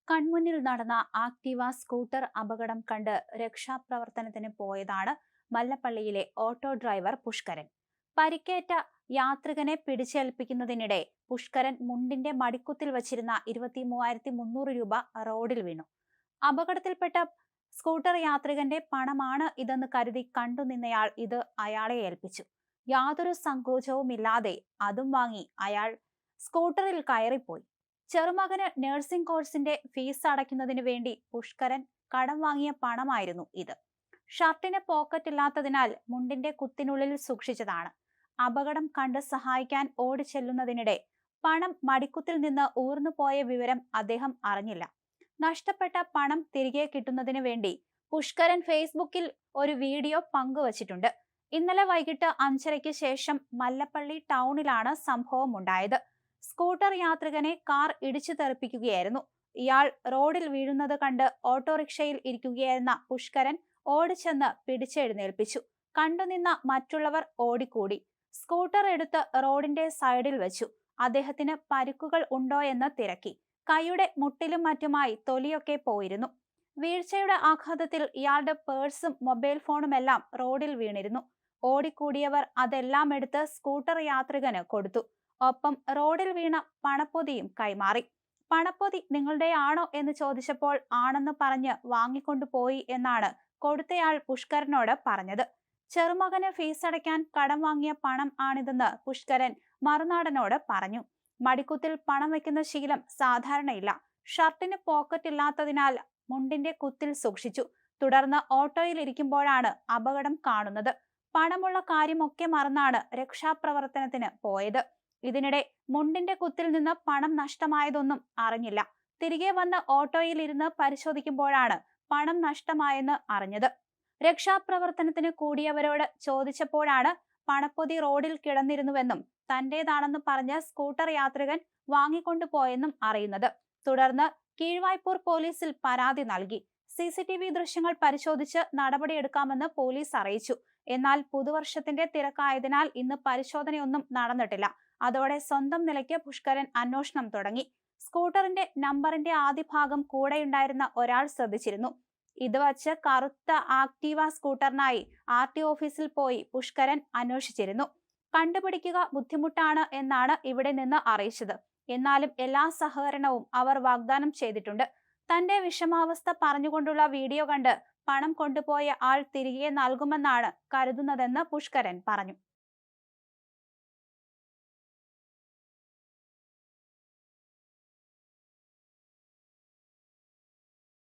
കൺമുന്നിൽ നടന്ന Activa scooter അപകടം കണ്ട് രക്ഷാപ്രവർത്തനത്തിന് പോയതാണ് മല്ലപ്പള്ളിയിലെ ഓട്ടോ ഡ്രൈവർ പുഷ്കരൻ. പരിക്കേറ്റ യാത്രികനെ പിടിച്ചേൽപ്പിക്കുന്നതിനിടെ പുഷ്കരൻ മുണ്ടിന്റെ മടിക്കുത്തിൽ വച്ചിരുന്ന 23,300 രൂപ റോഡിൽ വീണു. അപകടത്തിൽപ്പെട്ട സ്കൂട്ടർ യാത്രികന്റെ പണമാണ് ഇതെന്ന് കരുതി കണ്ടുനിന്നയാൾ ഇത് അയാളെ ഏൽപ്പിച്ചു. യാതൊരു സങ്കോചവുമില്ലാതെ അതും വാങ്ങി അയാൾ സ്കൂട്ടറിൽ കയറിപ്പോയി. ചെറുമകന് നഴ്സിംഗ് കോഴ്സിന്റെ ഫീസ് അടയ്ക്കുന്നതിന് വേണ്ടി പുഷ്കരൻ കടം വാങ്ങിയ പണമായിരുന്നു ഇത്. ഷർട്ടിന് പോക്കറ്റ് ഇല്ലാത്തതിനാൽ മുണ്ടിന്റെ കുത്തിനുള്ളിൽ സൂക്ഷിച്ചതാണ്. അപകടം കണ്ട് സഹായിക്കാൻ ഓടിച്ചെല്ലുന്നതിനിടെ പണം മടിക്കുത്തിൽ നിന്ന് ഊർന്നുപോയ വിവരം അദ്ദേഹം അറിഞ്ഞില്ല. നഷ്ടപ്പെട്ട പണം തിരികെ കിട്ടുന്നതിന് വേണ്ടി പുഷ്കരൻ ഫേസ്ബുക്കിൽ ഒരു വീഡിയോ പങ്കുവച്ചിട്ടുണ്ട്. ഇന്നലെ വൈകിട്ട് 5:30-ക്ക് ശേഷം മല്ലപ്പള്ളി ടൗണിലാണ് സംഭവം ഉണ്ടായത്. സ്കൂട്ടർ യാത്രികനെ കാർ ഇടിച്ചു തെറിപ്പിക്കുകയായിരുന്നു. ഇയാൾ റോഡിൽ വീഴുന്നത് കണ്ട് ഓട്ടോറിക്ഷയിൽ ഇരിക്കുകയായിരുന്ന പുഷ്കരൻ ഓടിച്ചെന്ന് പിടിച്ചെഴുന്നേൽപ്പിച്ചു. കണ്ടുനിന്ന മറ്റുള്ളവർ ഓടിക്കൂടി. സ്കൂട്ടർ എടുത്ത് റോഡിന്റെ സൈഡിൽ വെച്ചു. അദ്ദേഹത്തിന് പരിക്കുകൾ ഉണ്ടോ എന്ന് തിരക്കി. കൈയുടെ മുട്ടിലും മറ്റുമായി തൊലിയൊക്കെ പോയിരുന്നു. വീഴ്ചയുടെ ആഘാതത്തിൽ ഇയാളുടെ പേഴ്സും മൊബൈൽ ഫോണുമെല്ലാം റോഡിൽ വീണിരുന്നു. ഓടിക്കൂടിയവർ അതെല്ലാം എടുത്ത് സ്കൂട്ടർ യാത്രികന് കൊടുത്തു. ഒപ്പം റോഡിൽ വീണ പണപ്പൊതിയും കൈമാറി. പണപ്പൊതി നിങ്ങളുടെയാണോ എന്ന് ചോദിച്ചപ്പോൾ ആണെന്ന് പറഞ്ഞ് വാങ്ങിക്കൊണ്ടുപോയി എന്നാണ് കൊടുത്തയാൾ പുഷ്കരനോട് പറഞ്ഞത്. ചെറുമകന് ഫീസ് അടയ്ക്കാൻ കടം വാങ്ങിയ പണം ആണിതെന്ന് പുഷ്കരൻ മറുനാടനോട് പറഞ്ഞു. മടിക്കുത്തിൽ പണം വെക്കുന്ന ശീലം സാധാരണയില്ല. ഷർട്ടിന് പോക്കറ്റ് ഇല്ലാത്തതിനാൽ മുണ്ടിന്റെ കുത്തിൽ സൂക്ഷിച്ചു. തുടർന്ന് ഓട്ടോയിൽ ഇരിക്കുമ്പോഴാണ് അപകടം കാണുന്നത്. പണമുള്ള കാര്യമൊക്കെ മറന്നാണ് രക്ഷാപ്രവർത്തനത്തിന് പോയത്. ഇതിനിടെ മുണ്ടിന്റെ കുത്തിൽ നിന്ന് പണം നഷ്ടമായതൊന്നും അറിഞ്ഞില്ല. തിരികെ വന്ന് ഓട്ടോയിൽ ഇരുന്ന് പരിശോധിക്കുമ്പോഴാണ് പണം നഷ്ടമായെന്ന് അറിഞ്ഞത്. രക്ഷാപ്രവർത്തനത്തിന് കൂടിയവരോട് ചോദിച്ചപ്പോഴാണ് പണപ്പൊതി റോഡിൽ കിടന്നിരുന്നുവെന്നും തന്റേതാണെന്ന് പറഞ്ഞ് സ്കൂട്ടർ യാത്രികൻ വാങ്ങിക്കൊണ്ടുപോയെന്നും അറിയുന്നത്. തുടർന്ന് കീഴ്വായ്പൂർ പോലീസിൽ പരാതി നൽകി. CCTV ദൃശ്യങ്ങൾ പരിശോധിച്ച് നടപടിയെടുക്കാമെന്ന് പോലീസ് അറിയിച്ചു. എന്നാൽ പുതുവർഷത്തിന്റെ തിരക്കായതിനാൽ ഇന്ന് പരിശോധനയൊന്നും നടന്നിട്ടില്ല. അതോടെ സ്വന്തം നിലയ്ക്ക് പുഷ്കരൻ അന്വേഷണം തുടങ്ങി. സ്കൂട്ടറിന്റെ നമ്പറിന്റെ ആദ്യ ഭാഗം കൂടെയുണ്ടായിരുന്ന ഒരാൾ ശ്രദ്ധിച്ചിരുന്നു. ഇത് വച്ച് കറുത്ത ആക്ടീവ സ്കൂട്ടറിനായി RTO ഓഫീസിൽ പോയി പുഷ്കരൻ അന്വേഷിച്ചിരുന്നു. കണ്ടുപിടിക്കുക ബുദ്ധിമുട്ടാണ് എന്നാണ് ഇവിടെ നിന്ന് അറിയിച്ചത്. എന്നാലും എല്ലാ സഹകരണവും അവർ വാഗ്ദാനം ചെയ്തിട്ടുണ്ട്. തന്റെ വിഷമാവസ്ഥ പറഞ്ഞുകൊണ്ടുള്ള വീഡിയോ കണ്ട് പണം കൊണ്ടുപോയ ആൾ തിരികെ നൽകുമെന്നാണ് കരുതുന്നതെന്ന് പുഷ്കരൻ പറഞ്ഞു.